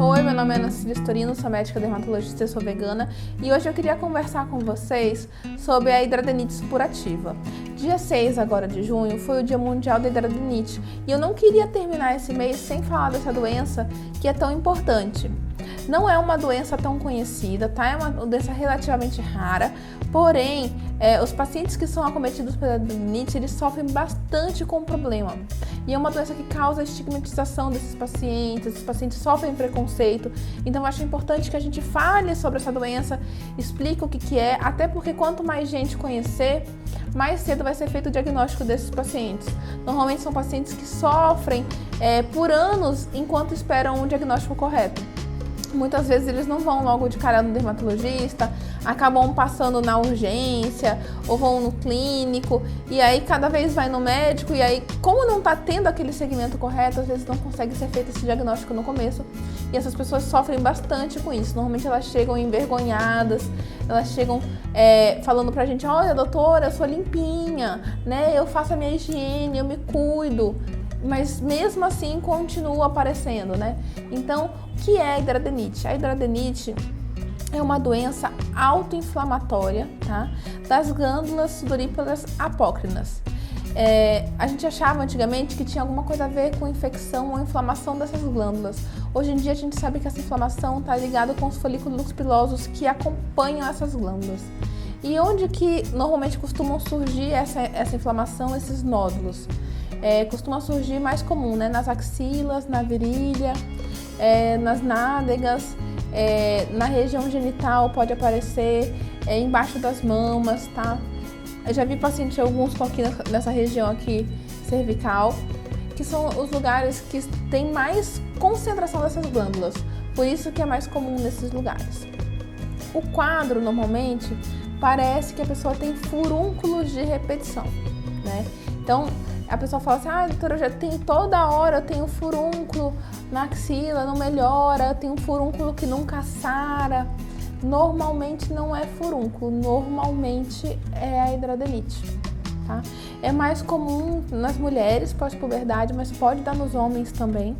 Oi, meu nome é Ana Cecília Storino, sou médica dermatologista e sou vegana e hoje eu queria conversar com vocês sobre a hidradenitis supurativa. Dia 6 agora de junho foi o Dia Mundial da Hidradenitis e eu não queria terminar esse mês sem falar dessa doença que é tão importante. Não é uma doença tão conhecida, tá? É uma doença relativamente rara, porém, os pacientes que são acometidos pela hidradenitis, eles sofrem bastante com o problema. E é uma doença que causa estigmatização desses pacientes, os pacientes sofrem preconceito, então eu acho importante que a gente fale sobre essa doença, explique o que é, até porque quanto mais gente conhecer, mais cedo vai ser feito o diagnóstico desses pacientes. Normalmente são pacientes que sofrem por anos enquanto esperam um diagnóstico correto. Muitas vezes eles não vão logo de cara no dermatologista, acabam passando na urgência ou vão no clínico e aí cada vez vai no médico e aí como não está tendo aquele segmento correto, às vezes não consegue ser feito esse diagnóstico no começo e essas pessoas sofrem bastante com isso. Normalmente elas chegam envergonhadas, elas chegam falando pra gente, olha doutora, eu sou limpinha, né? Eu faço a minha higiene, eu me cuido. Mas mesmo assim continua aparecendo, né? Então, o que é a hidradenitis? A hidradenitis é uma doença autoinflamatória, tá? Das glândulas sudoríparas apócrinas. A gente achava antigamente que tinha alguma coisa a ver com infecção ou inflamação dessas glândulas. Hoje em dia a gente sabe que essa inflamação está ligada com os folículos pilosos que acompanham essas glândulas. E onde que normalmente costumam surgir essa inflamação, esses nódulos? Costuma surgir mais comum, né? Nas axilas, na virilha, nas nádegas, na região genital pode aparecer, embaixo das mamas, tá? Eu já vi paciente alguns aqui nessa região aqui cervical, que são os lugares que tem mais concentração dessas glândulas, por isso que é mais comum nesses lugares. O quadro normalmente parece que a pessoa tem furúnculos de repetição, né? Então a pessoa fala assim, doutora, eu já tenho toda hora, eu tenho furúnculo na axila, não melhora, eu tenho um furúnculo que nunca sara. Normalmente não é furúnculo, normalmente é a hidradenitis, tá? É mais comum nas mulheres pós-puberdade, mas pode dar nos homens também.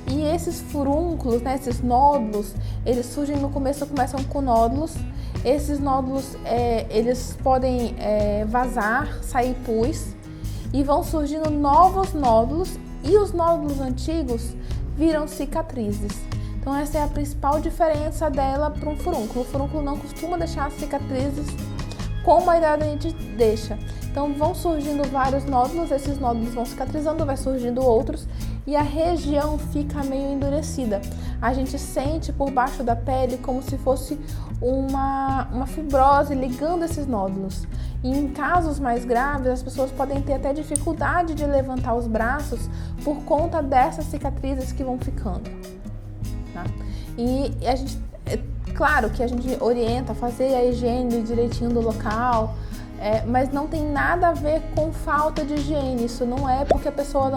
E esses furúnculos, né, esses nódulos, eles surgem no começo, começam com nódulos. Esses nódulos, eles podem vazar, sair pus e vão surgindo novos nódulos e os nódulos antigos viram cicatrizes. Então essa é a principal diferença dela para um furúnculo. O furúnculo não costuma deixar cicatrizes como a hidradenitis deixa. Então vão surgindo vários nódulos, esses nódulos vão cicatrizando, vai surgindo outros e a região fica meio endurecida. A gente sente por baixo da pele como se fosse uma fibrose ligando esses nódulos. E em casos mais graves, as pessoas podem ter até dificuldade de levantar os braços por conta dessas cicatrizes que vão ficando, tá? E a gente, claro que a gente orienta a fazer a higiene direitinho do local, mas não tem nada a ver com falta de higiene. Isso não é porque a pessoa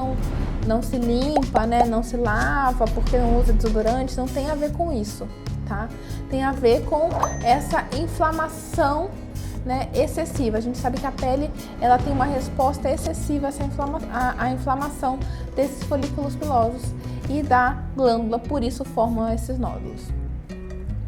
não se limpa, né? Não se lava, porque não usa desodorante, não tem a ver com isso, tá? Tem a ver com essa inflamação, né, excessiva. A gente sabe que a pele ela tem uma resposta excessiva à inflamação desses folículos pilosos e da glândula, por isso formam esses nódulos.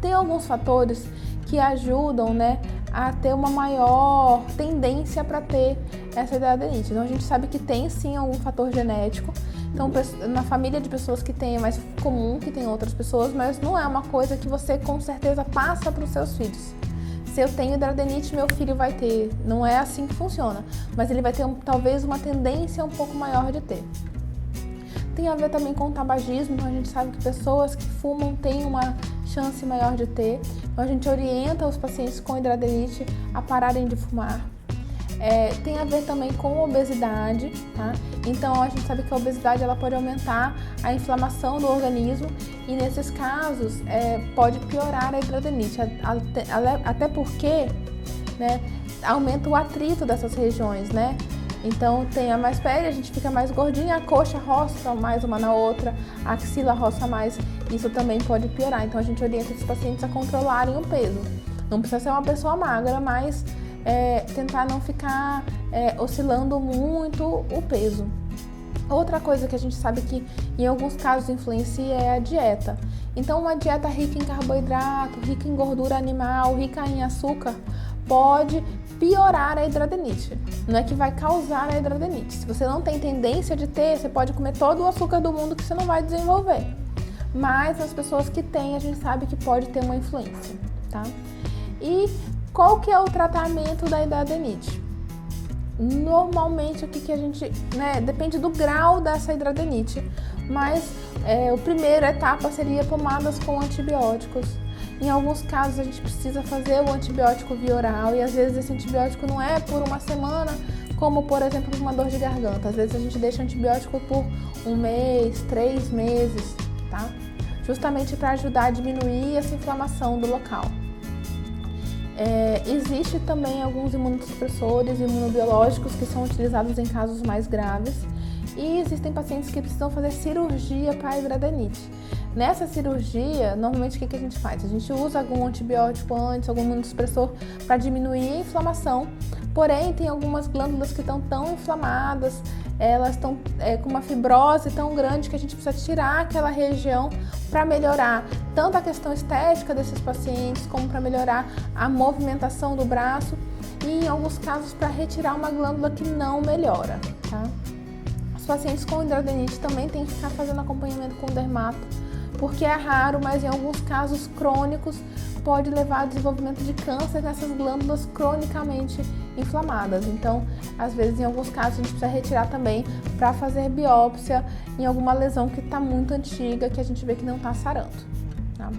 Tem alguns fatores que ajudam, né, a ter uma maior tendência para ter essa hidradenitis. Então a gente sabe que tem sim algum fator genético. Então na família de pessoas que tem é mais comum que tem outras pessoas, mas não é uma coisa que você com certeza passa para os seus filhos. Se eu tenho hidradenitis, meu filho vai ter. Não é assim que funciona, mas ele vai ter talvez uma tendência um pouco maior de ter. Tem a ver também com o tabagismo, então a gente sabe que pessoas que fumam têm uma chance maior de ter. Então a gente orienta os pacientes com hidradenitis a pararem de fumar. Tem a ver também com obesidade, tá? Então a gente sabe que a obesidade ela pode aumentar a inflamação do organismo e nesses casos pode piorar a hidradenitis, até porque, né, aumenta o atrito dessas regiões, né? Então tem a mais pele, a gente fica mais gordinha, a coxa roça mais uma na outra, a axila roça mais, isso também pode piorar. Então a gente orienta esses pacientes a controlarem o peso. Não precisa ser uma pessoa magra, mas tentar não ficar oscilando muito o peso. Outra coisa que a gente sabe que em alguns casos influencia é a dieta. Então, uma dieta rica em carboidrato, rica em gordura animal, rica em açúcar, pode piorar a hidradenite. Não é que vai causar a hidradenite. Se você não tem tendência de ter, você pode comer todo o açúcar do mundo que você não vai desenvolver. Mas as pessoas que têm, a gente sabe que pode ter uma influência, tá? E qual que é o tratamento da hidradenite? Normalmente o que a gente, depende do grau dessa hidradenite, mas a primeira etapa seria pomadas com antibióticos. Em alguns casos a gente precisa fazer o antibiótico via oral e às vezes esse antibiótico não é por uma semana, como por exemplo uma dor de garganta. Às vezes a gente deixa antibiótico por 1 mês, 3 meses, tá? Justamente para ajudar a diminuir essa inflamação do local. Existe também alguns imunossupressores imunobiológicos que são utilizados em casos mais graves e existem pacientes que precisam fazer cirurgia para a hidradenite. Nessa cirurgia, normalmente o que a gente faz? A gente usa algum antibiótico antes, algum imunossupressor para diminuir a inflamação, porém tem algumas glândulas que estão tão inflamadas, elas estão com uma fibrose tão grande que a gente precisa tirar aquela região para melhorar tanto a questão estética desses pacientes, como para melhorar a movimentação do braço e, em alguns casos, para retirar uma glândula que não melhora, tá? Os pacientes com hidradenite também têm que ficar fazendo acompanhamento com o dermato, porque é raro, mas em alguns casos crônicos pode levar ao desenvolvimento de câncer nessas glândulas cronicamente inflamadas. Então, às vezes, em alguns casos, a gente precisa retirar também para fazer biópsia em alguma lesão que está muito antiga, que a gente vê que não está sarando, tá?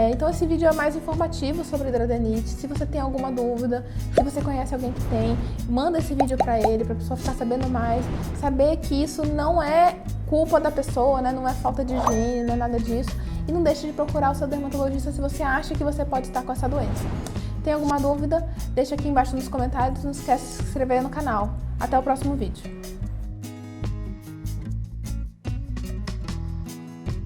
Então, esse vídeo é mais informativo sobre hidradenite. Se você tem alguma dúvida, se você conhece alguém que tem, manda esse vídeo para ele, para a pessoa ficar sabendo mais, saber que isso não é culpa da pessoa, não é falta de higiene, não é nada disso. E não deixe de procurar o seu dermatologista se você acha que você pode estar com essa doença. Tem alguma dúvida? Deixa aqui embaixo nos comentários. Não esquece de se inscrever no canal. Até o próximo vídeo.